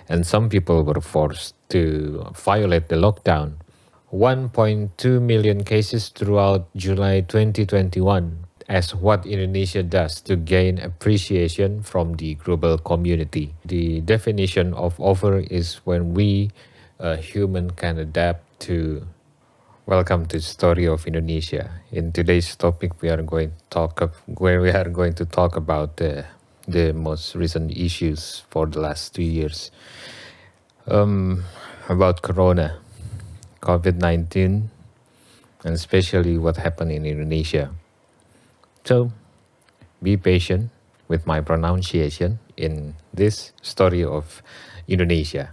and some people were forced to violate the lockdown. 1.2 million cases throughout July 2021 as what Indonesia does to gain appreciation from the global community. The definition of over is when we, a human, can adapt to. Welcome to Story of Indonesia. In today's topic, we are going to talk about the most recent issues for the last 2 years. About Corona, COVID-19, and especially what happened in Indonesia. So, be patient with my pronunciation in this Story of Indonesia.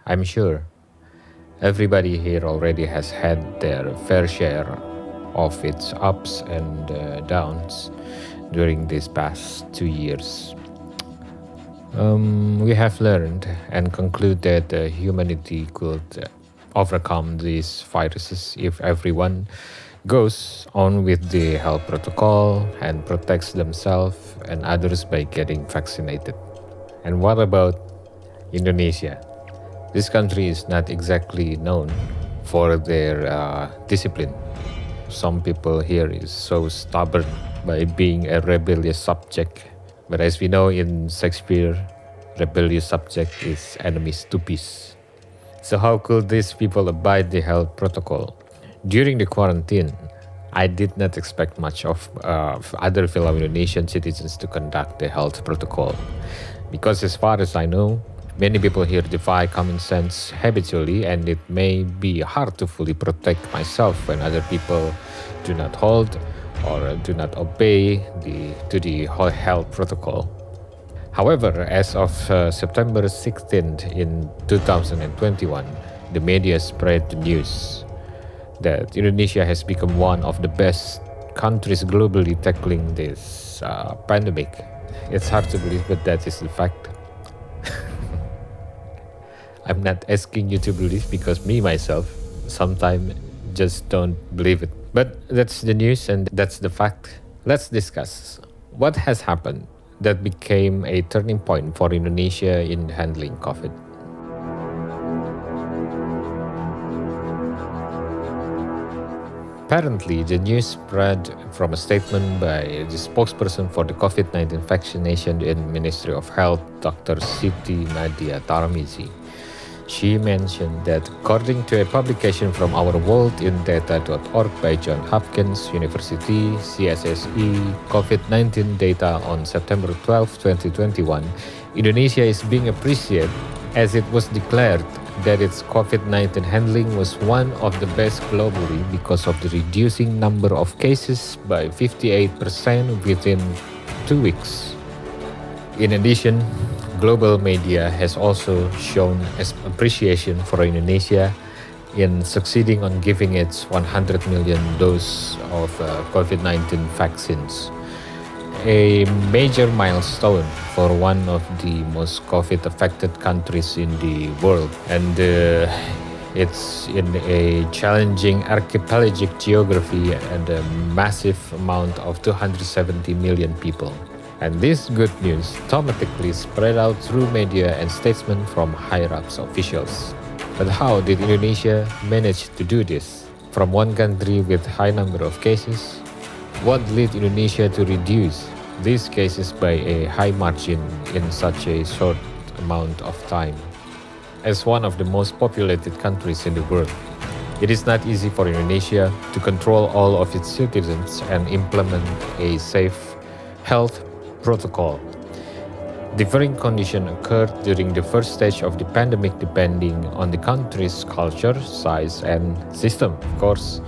I'm sure everybody here already has had their fair share of its ups and downs during these past 2 years. We have learned and conclude that humanity could overcome these viruses if everyone goes on with the health protocol and protects themselves and others by getting vaccinated. And what about Indonesia? This country is not exactly known for their discipline. Some people here is so stubborn by being a rebellious subject. But as we know in Shakespeare, rebellious subject is enemies to peace. So how could these people abide the health protocol? During the quarantine, I did not expect much of other fellow Indonesian citizens to conduct the health protocol. Because as far as I know, many people here defy common sense habitually, and it may be hard to fully protect myself when other people do not hold or do not obey the health protocol. However, as of September 16th in 2021, the media spread the news that Indonesia has become one of the best countries globally tackling this pandemic. It's hard to believe, but that is the fact. I'm not asking you to believe because me myself sometimes just don't believe it. But that's the news and that's the fact. Let's discuss what has happened that became a turning point for Indonesia in handling COVID. Apparently, the news spread from a statement by the spokesperson for the COVID-19 vaccination in Ministry of Health, Dr. Siti Nadia Tarmizi. She mentioned that according to a publication from ourworldindata.org by Johns Hopkins University, CSSE, COVID-19 data on September 12, 2021, Indonesia is being appreciated as it was declared that its COVID-19 handling was one of the best globally because of the reducing number of cases by 58% within 2 weeks. In addition, global media has also shown appreciation for Indonesia in succeeding on giving its 100 million dose of COVID-19 vaccines, a major milestone for one of the most COVID-affected countries in the world. And it's in a challenging archipelagic geography and a massive amount of 270 million people. And this good news automatically spread out through media and statements from higher-ups officials. But how did Indonesia manage to do this? From one country with high number of cases, what led Indonesia to reduce these cases by a high margin in such a short amount of time? As one of the most populated countries in the world, it is not easy for Indonesia to control all of its citizens and implement a safe health protocol. Differing conditions occurred during the first stage of the pandemic depending on the country's culture, size, and system, of course.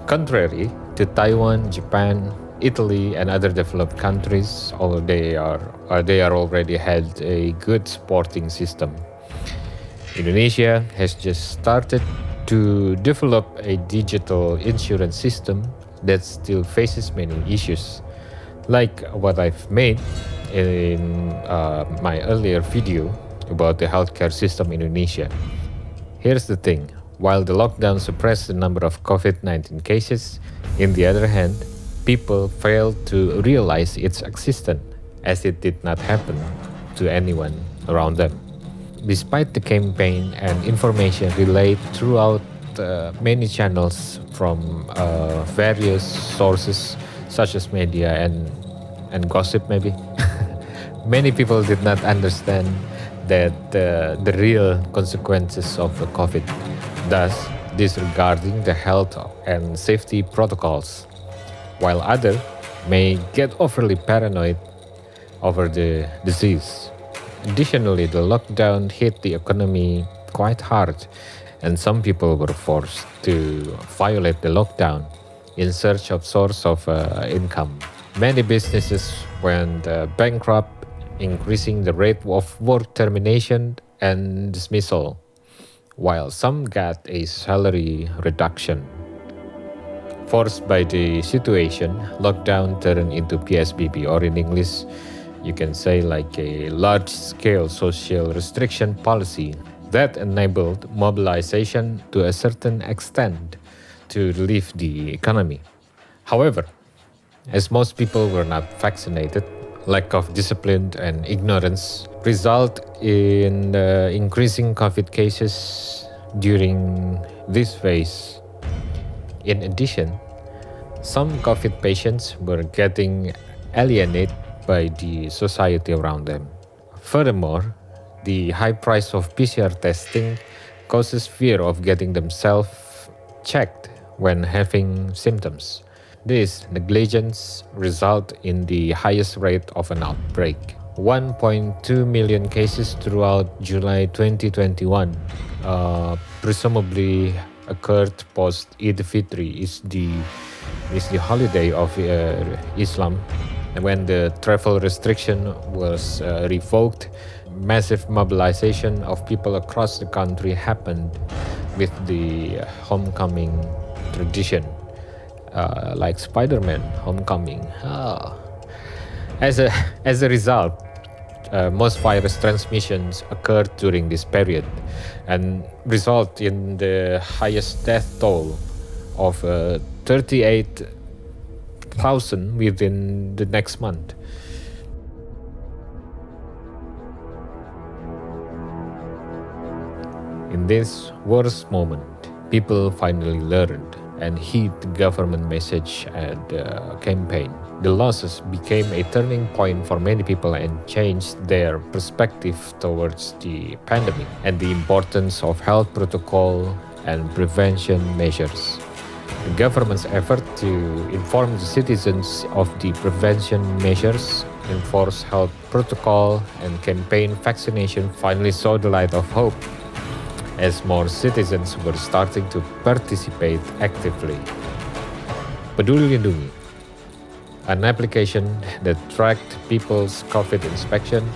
Contrary to Taiwan, Japan, Italy, and other developed countries, although they are already had a good supporting system, Indonesia has just started to develop a digital insurance system that still faces many issues. Like what I've made in my earlier video about the healthcare system in Indonesia. Here's the thing. While the lockdown suppressed the number of COVID-19 cases, in the other hand, people failed to realize its existence as it did not happen to anyone around them. Despite the campaign and information relayed throughout many channels from various sources such as media and gossip maybe, many people did not understand that the real consequences of the COVID, thus disregarding the health and safety protocols, while others may get overly paranoid over the disease. Additionally, the lockdown hit the economy quite hard, and some people were forced to violate the lockdown in search of source of income. Many businesses went bankrupt, increasing the rate of work termination and dismissal, while some got a salary reduction. Forced by the situation, lockdown turned into PSBB, or in English, you can say like a large-scale social restriction policy that enabled mobilization to a certain extent to relieve the economy. However, as most people were not vaccinated, lack of discipline and ignorance result in increasing COVID cases during this phase. In addition, some COVID patients were getting alienated by the society around them. Furthermore, the high price of PCR testing causes fear of getting themselves checked when having symptoms. This negligence results in the highest rate of an outbreak. 1.2 million cases throughout July 2021 presumably occurred post Eid al-Fitr, is the holiday of Islam. And when the travel restriction was revoked, massive mobilization of people across the country happened with the homecoming tradition, like Spider-Man homecoming. As a result, most virus transmissions occurred during this period and result in the highest death toll of 38,000 within the next month. In this worst moment, people finally learned and heed the government message and campaign. The losses became a turning point for many people and changed their perspective towards the pandemic and the importance of health protocol and prevention measures. The government's effort to inform the citizens of the prevention measures, enforce health protocol, and campaign vaccination finally saw the light of hope, as more citizens were starting to participate actively. Peduli Lindungi, an application that tracked people's COVID inspection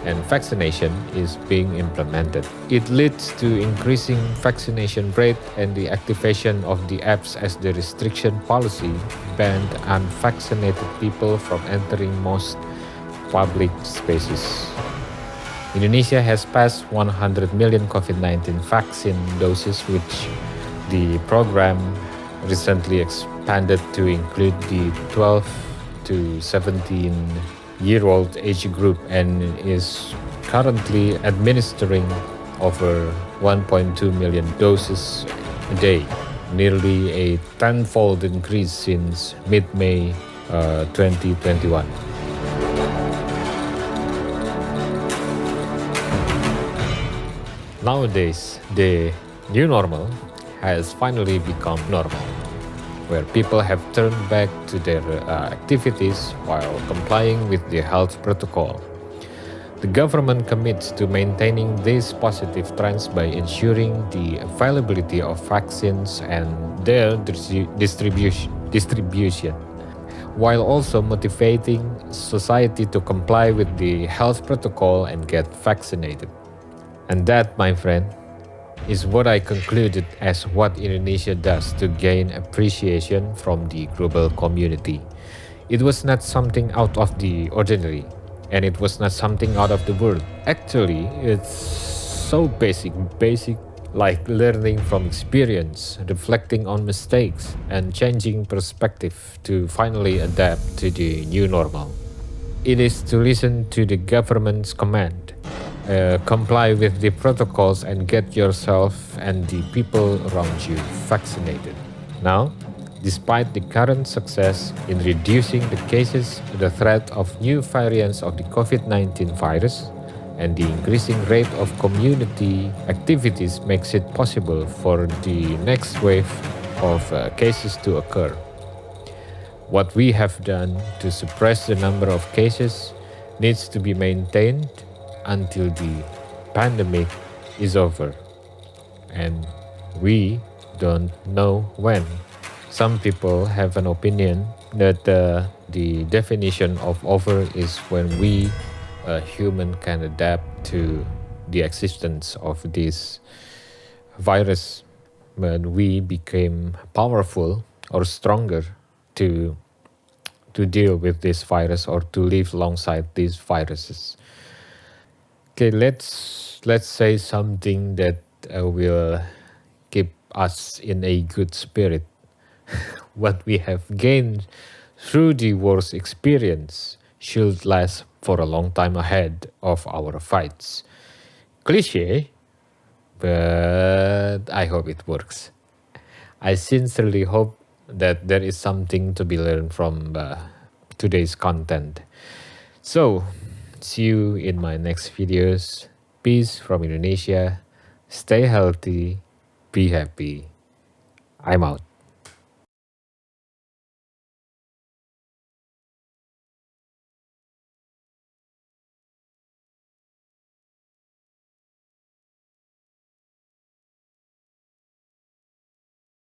and vaccination, is being implemented. It leads to increasing vaccination rate and the activation of the apps as the restriction policy banned unvaccinated people from entering most public spaces. Indonesia has passed 100 million COVID-19 vaccine doses, which the program recently expanded to include the 12 to 17-year-old age group and is currently administering over 1.2 million doses a day, nearly a tenfold increase since mid-May 2021. Nowadays, the new normal has finally become normal, where people have turned back to their activities while complying with the health protocol. The government commits to maintaining these positive trends by ensuring the availability of vaccines and their distribution, while also motivating society to comply with the health protocol and get vaccinated. And that, my friend, is what I concluded as what Indonesia does to gain appreciation from the global community. It was not something out of the ordinary. And it was not something out of the world. Actually, it's so basic like learning from experience, reflecting on mistakes, and changing perspective to finally adapt to the new normal. It is to listen to the government's command, comply with the protocols, and get yourself and the people around you vaccinated. Now, despite the current success in reducing the cases, the threat of new variants of the COVID-19 virus and the increasing rate of community activities makes it possible for the next wave of cases to occur. What we have done to suppress the number of cases needs to be maintained until the pandemic is over. And we don't know when. Some people have an opinion that the definition of over is when we, a human, can adapt to the existence of this virus, when we became powerful or stronger to deal with this virus or to live alongside these viruses. Okay, let's say something that will keep us in a good spirit. What we have gained through the war's experience should last for a long time ahead of our fights. Cliche, but I hope it works. I sincerely hope that there is something to be learned from today's content. So, see you in my next videos. Peace from Indonesia. Stay healthy. Be happy. I'm out.